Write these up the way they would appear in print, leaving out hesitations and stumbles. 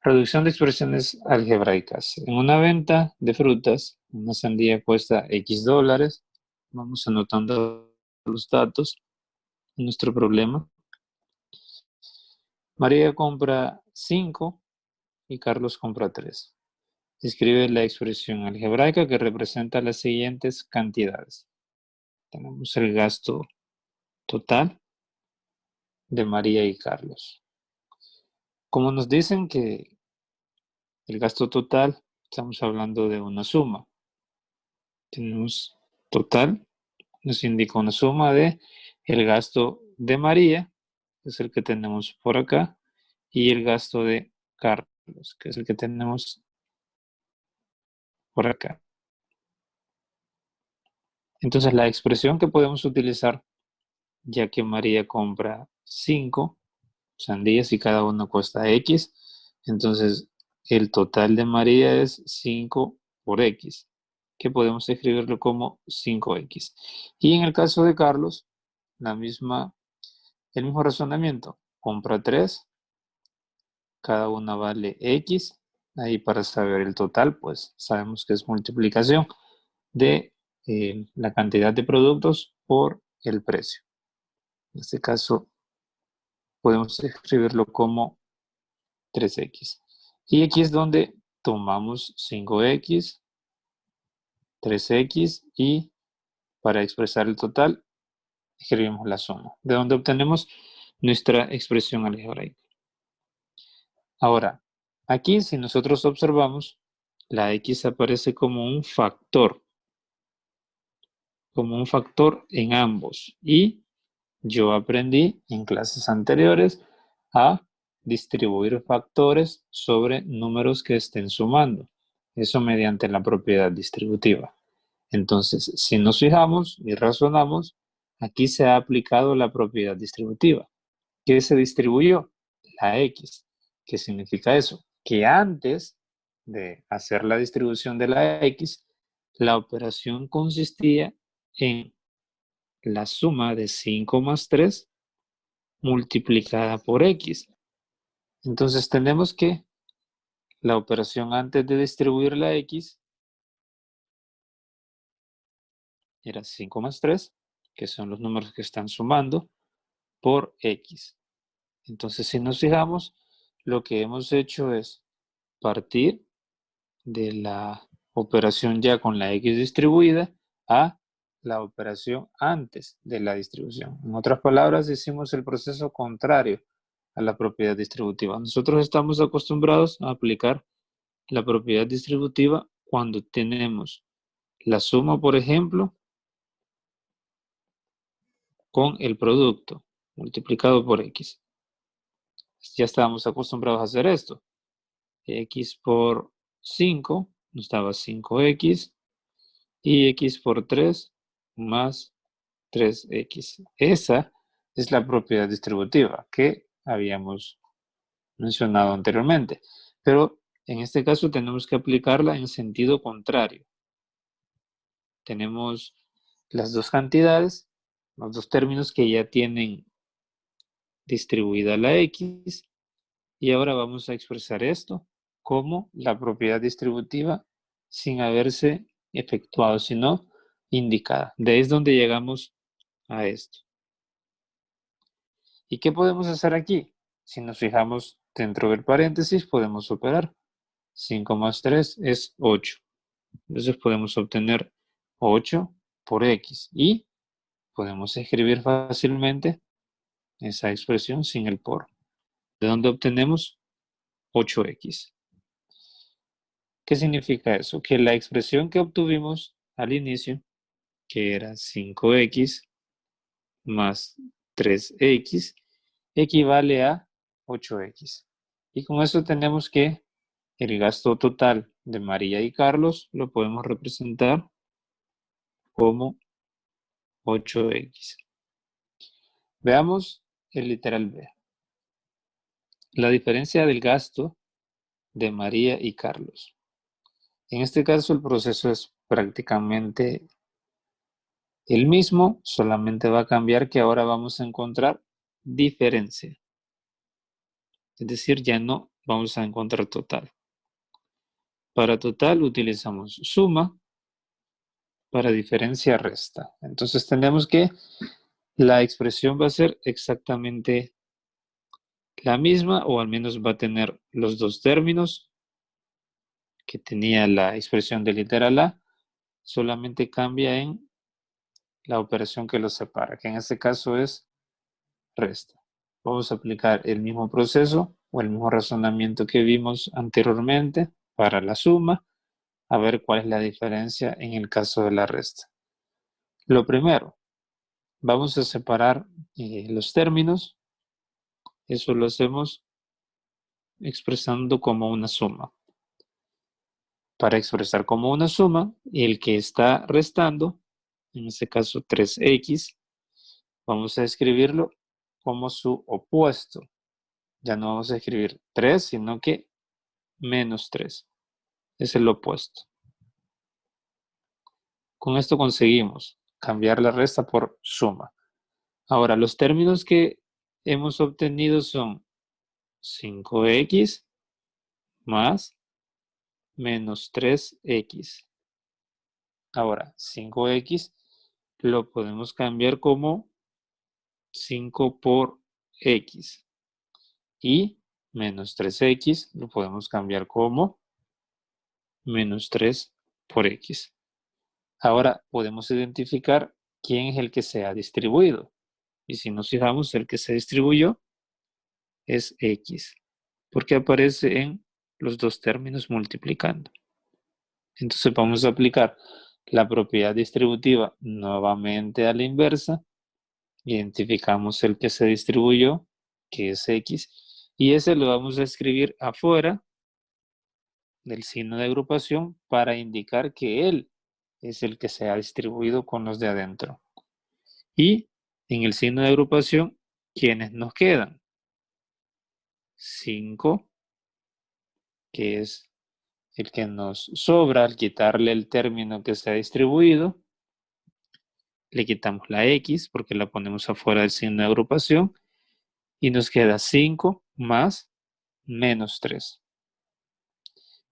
Reducción de expresiones algebraicas. En una venta de frutas, una sandía cuesta X dólares. Vamos anotando los datos en nuestro problema. María compra 5 y Carlos compra 3. Escribe la expresión algebraica que representa las siguientes cantidades. Tenemos el gasto total de María y Carlos. Como nos dicen que el gasto total, estamos hablando de una suma. Tenemos total, nos indica una suma de el gasto de María, que es el que tenemos por acá, y el gasto de Carlos, que es el que tenemos por acá. Entonces la expresión que podemos utilizar, ya que María compra 5 sandías y cada uno cuesta X, entonces el total de María es 5 por X, que podemos escribirlo como 5X. Y en el caso de Carlos, el mismo razonamiento, compra 3, cada una vale X, ahí para saber el total, pues sabemos que es multiplicación de la cantidad de productos por el precio. En este caso, podemos escribirlo como 3X. Y aquí es donde tomamos 5X, 3X y para expresar el total, escribimos la suma, de donde obtenemos nuestra expresión algebraica. Ahora, aquí si nosotros observamos, la X aparece como un factor en ambos. Y yo aprendí en clases anteriores a distribuir factores sobre números que estén sumando. Eso mediante la propiedad distributiva. Entonces, si nos fijamos y razonamos, aquí se ha aplicado la propiedad distributiva. ¿Qué se distribuyó? La X. ¿Qué significa eso? Que antes de hacer la distribución de la X, la operación consistía en la suma de 5 más 3 multiplicada por X. Entonces tenemos que la operación antes de distribuir la X era 5 más 3, que son los números que están sumando, por X. Entonces si nos fijamos, lo que hemos hecho es partir de la operación ya con la X distribuida a la operación antes de la distribución. En otras palabras, hicimos el proceso contrario a la propiedad distributiva. Nosotros estamos acostumbrados a aplicar la propiedad distributiva cuando tenemos la suma, por ejemplo, con el producto multiplicado por X. Ya estábamos acostumbrados a hacer esto. X por 5 nos daba 5X y X por 3 más 3X. Esa es la propiedad distributiva que habíamos mencionado anteriormente. Pero en este caso tenemos que aplicarla en sentido contrario. Tenemos las dos cantidades, los dos términos que ya tienen distribuida la X, y ahora vamos a expresar esto como la propiedad distributiva sin haberse efectuado, sino indicada. De ahí es donde llegamos a esto. ¿Y qué podemos hacer aquí? Si nos fijamos dentro del paréntesis, podemos operar. 5 más 3 es 8. Entonces podemos obtener 8 por X y podemos escribir fácilmente esa expresión sin el por. ¿De dónde obtenemos 8X? ¿Qué significa eso? Que la expresión que obtuvimos al inicio, que era 5X más 3X, equivale a 8X. Y con eso tenemos que el gasto total de María y Carlos lo podemos representar como 8X. Veamos el literal B. La diferencia del gasto de María y Carlos. En este caso el proceso es prácticamente el mismo, solamente va a cambiar que ahora vamos a encontrar diferencia. Es decir, ya no vamos a encontrar total. Para total utilizamos suma, para diferencia resta. Entonces tenemos que la expresión va a ser exactamente la misma, o al menos va a tener los dos términos que tenía la expresión de literal A, solamente cambia en la operación que los separa, que en este caso es resta. Vamos a aplicar el mismo proceso o el mismo razonamiento que vimos anteriormente para la suma, a ver cuál es la diferencia en el caso de la resta. Lo primero, vamos a separar los términos. Eso lo hacemos expresando como una suma. Para expresar como una suma, el que está restando, en este caso 3x, vamos a escribirlo como su opuesto. Ya no vamos a escribir 3, sino que menos 3. Es el opuesto. Con esto conseguimos cambiar la resta por suma. Ahora, los términos que hemos obtenido son 5x más menos 3x. Ahora, 5x lo podemos cambiar como 5 por x. Y menos 3x lo podemos cambiar como menos 3 por x. Ahora podemos identificar quién es el que se ha distribuido. Y si nos fijamos, el que se distribuyó es x, porque aparece en los dos términos multiplicando. Entonces vamos a aplicar la propiedad distributiva nuevamente a la inversa. Identificamos el que se distribuyó, que es x, y ese lo vamos a escribir afuera del signo de agrupación para indicar que él es el que se ha distribuido con los de adentro. Y en el signo de agrupación, ¿quiénes nos quedan? 5, que es el que nos sobra al quitarle el término que se ha distribuido. Le quitamos la x porque la ponemos afuera del signo de agrupación. Y nos queda 5 más menos 3.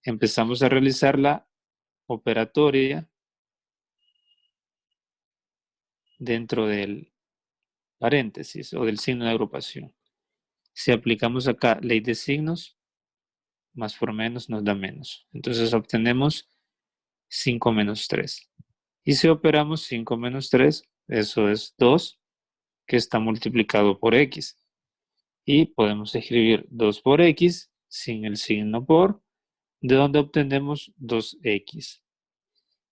Empezamos a realizar la operatoria dentro del paréntesis o del signo de agrupación. Si aplicamos acá ley de signos, más por menos nos da menos. Entonces obtenemos 5 menos 3. Y si operamos 5 menos 3, eso es 2, que está multiplicado por x. Y podemos escribir 2 por x sin el signo por, de donde obtenemos 2x.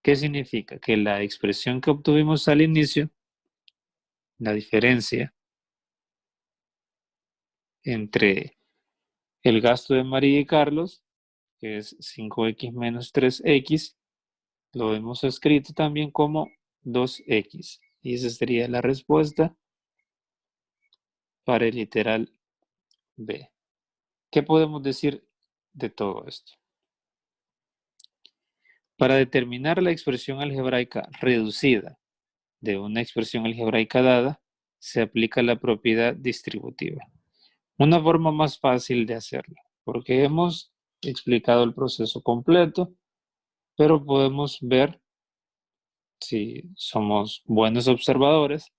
¿Qué significa? Que la expresión que obtuvimos al inicio, la diferencia entre el gasto de María y Carlos, que es 5x menos 3x, lo hemos escrito también como 2x. Y esa sería la respuesta para el literal B. ¿Qué podemos decir de todo esto? Para determinar la expresión algebraica reducida de una expresión algebraica dada, se aplica la propiedad distributiva. Una forma más fácil de hacerlo, porque hemos explicado el proceso completo, pero podemos ver, si somos buenos observadores,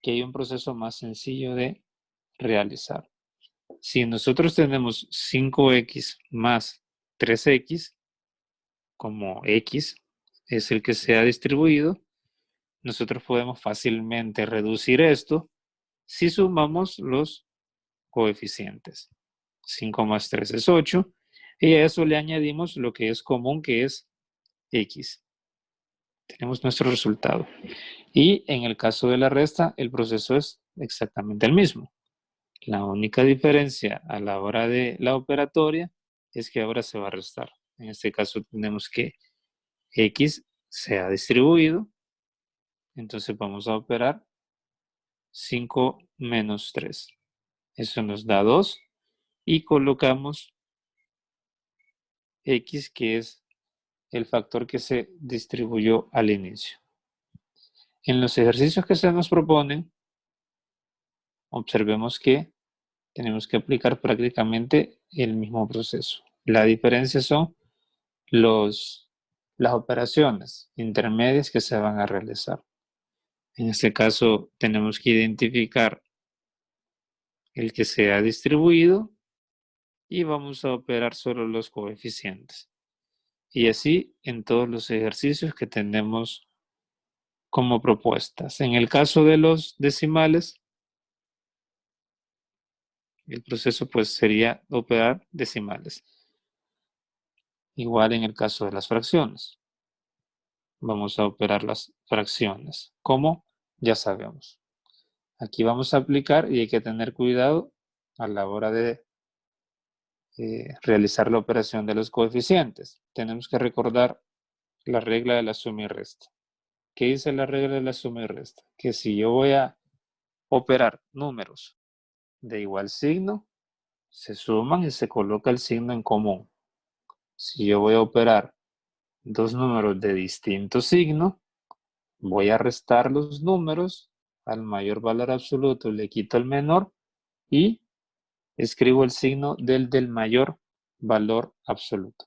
que hay un proceso más sencillo de realizar. Si nosotros tenemos 5x más 3x, como x es el que se ha distribuido, nosotros podemos fácilmente reducir esto si sumamos los coeficientes. 5 más 3 es 8, y a eso le añadimos lo que es común, que es x. Tenemos nuestro resultado. Y en el caso de la resta, el proceso es exactamente el mismo. La única diferencia a la hora de la operatoria es que ahora se va a restar. En este caso tenemos que x se ha distribuido, entonces vamos a operar 5 menos 3. Eso nos da 2 y colocamos x, que es el factor que se distribuyó al inicio. En los ejercicios que se nos proponen, observemos que tenemos que aplicar prácticamente el mismo proceso. La diferencia son las operaciones intermedias que se van a realizar. En este caso tenemos que identificar el que se ha distribuido y vamos a operar solo los coeficientes. Y así en todos los ejercicios que tenemos como propuestas. En el caso de los decimales, el proceso pues sería operar decimales. Igual en el caso de las fracciones. Vamos a operar las fracciones. ¿Cómo? Ya sabemos. Aquí vamos a aplicar y hay que tener cuidado a la hora de realizar la operación de los coeficientes. Tenemos que recordar la regla de la suma y resta. ¿Qué dice la regla de la suma y resta? Que si yo voy a operar números de igual signo, se suman y se coloca el signo en común. Si yo voy a operar dos números de distinto signo, voy a restar los números, al mayor valor absoluto le quito el menor y escribo el signo del mayor valor absoluto.